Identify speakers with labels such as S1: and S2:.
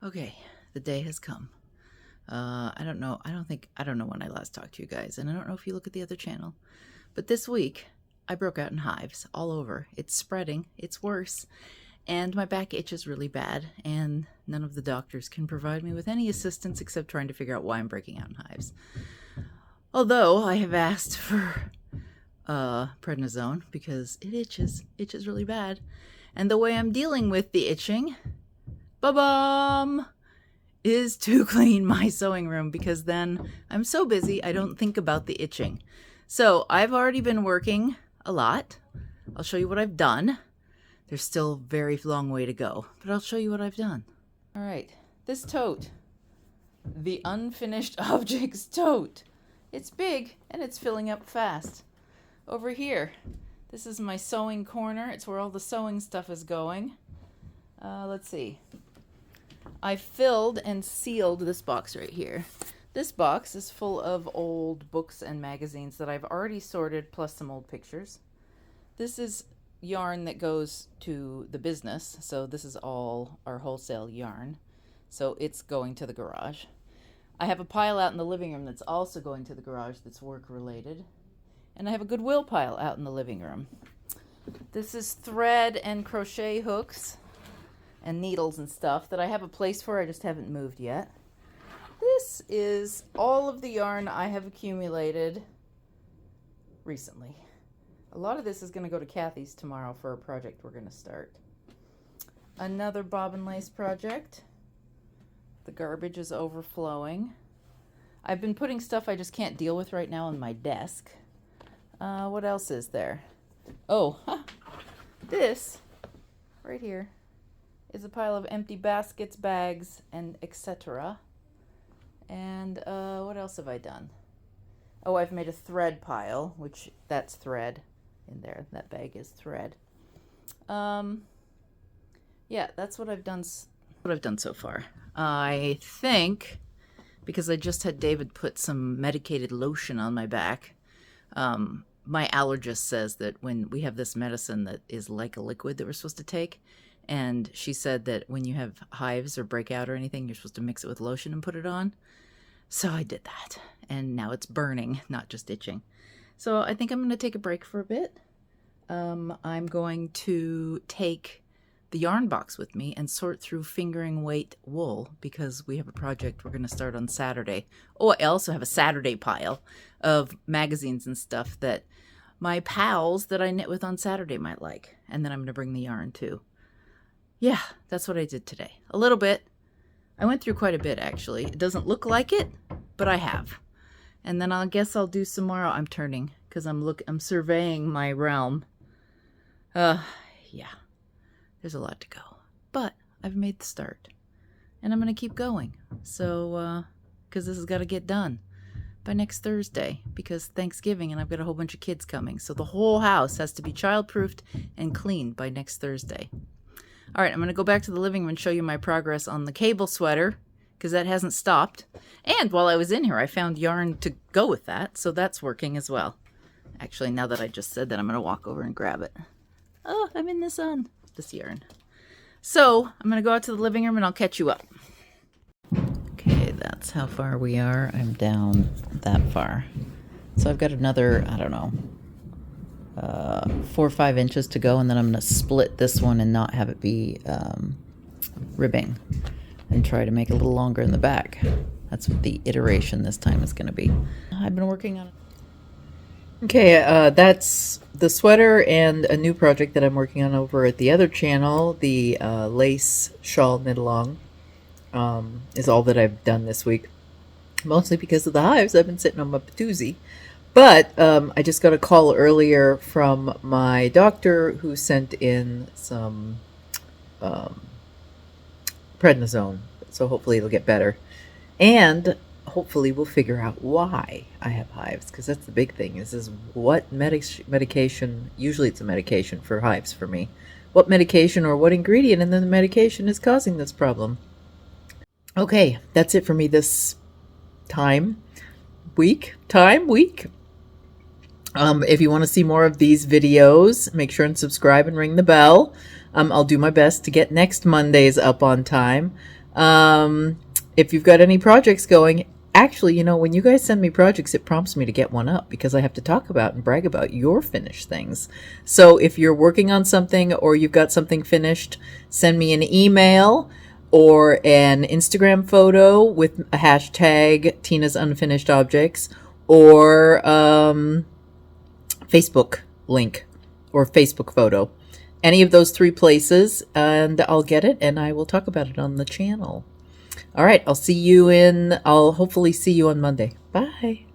S1: Okay, the day has come. I don't know when I last talked to you guys, and I don't know if you look at the other channel, but this week I broke out in hives all over. It's spreading, it's worse, and my back itches really bad, and none of the doctors can provide me with any assistance except trying to figure out why I'm breaking out in hives. Although I have asked for prednisone because it itches really bad, and the way I'm dealing with the itching, ba-bum, is to clean my sewing room, because then I'm so busy I don't think about the itching. So I've already been working a lot. I'll show you what I've done. There's still a very long way to go, but I'll show you what I've done. All right, this tote, the unfinished objects tote. It's big and it's filling up fast. Over here, this is my sewing corner. It's where all the sewing stuff is going. Let's see. I filled and sealed this box right here. This box is full of old books and magazines that I've already sorted, plus some old pictures. This is yarn that goes to the business, so this is all our wholesale yarn. So it's going to the garage. I have a pile out in the living room that's also going to the garage that's work related. And I have a Goodwill pile out in the living room. This is thread and crochet hooks and needles and stuff that I have a place for. I just haven't moved yet. This is all of the yarn I have accumulated recently. A lot of this is going to go to Kathy's tomorrow for a project we're going to start. Another bobbin lace project. The garbage is overflowing. I've been putting stuff I just can't deal with right now on my desk. What else is there? Oh, this right here is a pile of empty baskets, bags, and etc. And what else have I done? Oh, I've made a thread pile, which that's thread in there. That bag is thread. Yeah, that's what I've done. What I've done so far. I think because I just had David put some medicated lotion on my back. My allergist says that when we have this medicine that is like a liquid that we're supposed to take, and she said that when you have hives or breakout or anything, you're supposed to mix it with lotion and put it on. So I did that, and now it's burning, not just itching. So I think I'm going to take a break for a bit. I'm going to take the yarn box with me and sort through fingering weight wool, because we have a project we're going to start on Saturday. Oh, I also have a Saturday pile of magazines and stuff that my pals that I knit with on Saturday might like. And then I'm going to bring the yarn too. Yeah, that's what I did today. A little bit. I went through quite a bit, actually. It doesn't look like it, but I have. And then I guess I'll do some more. I'm turning because I'm surveying my realm. Yeah. There's a lot to go, but I've made the start, and I'm going to keep going. So, because this has got to get done by next Thursday, because Thanksgiving, and I've got a whole bunch of kids coming. So the whole house has to be child-proofed and cleaned by next Thursday. All right, I'm going to go back to the living room and show you my progress on the cable sweater, because that hasn't stopped. And while I was in here, I found yarn to go with that, so that's working as well. Actually, now that I just said that, I'm going to walk over and grab it. Oh, I'm in the sun. This yarn. So I'm going to go out to the living room and I'll catch you up. Okay, that's how far we are. I'm down that far. So I've got another, I don't know, 4 or 5 inches to go, and then I'm going to split this one and not have it be ribbing, and try to make it a little longer in the back. That's what the iteration this time is going to be. I've been working on it. Okay, that's the sweater and a new project that I'm working on over at the other channel. The lace shawl knit along is all that I've done this week. Mostly because of the hives. I've been sitting on my patoozie. But I just got a call earlier from my doctor, who sent in some prednisone. So hopefully it'll get better. And hopefully we'll figure out why I have hives, because that's the big thing, is what medication, usually it's a medication for hives for me, what medication or what ingredient in the medication is causing this problem. Okay, that's it for me this week. If you want to see more of these videos, make sure and subscribe and ring the bell. I'll do my best to get next Mondays up on time.
S2: If you've got any projects going, actually, when you guys send me projects, it prompts me to get one up because I have to talk about and brag about your finished things. So if you're working on something or you've got something finished, send me an email or an Instagram photo with a hashtag Tina's Unfinished Objects, or Facebook link or Facebook photo. Any of those three places, and I'll get it and I will talk about it on the channel. All right, I'll hopefully see you on Monday. Bye.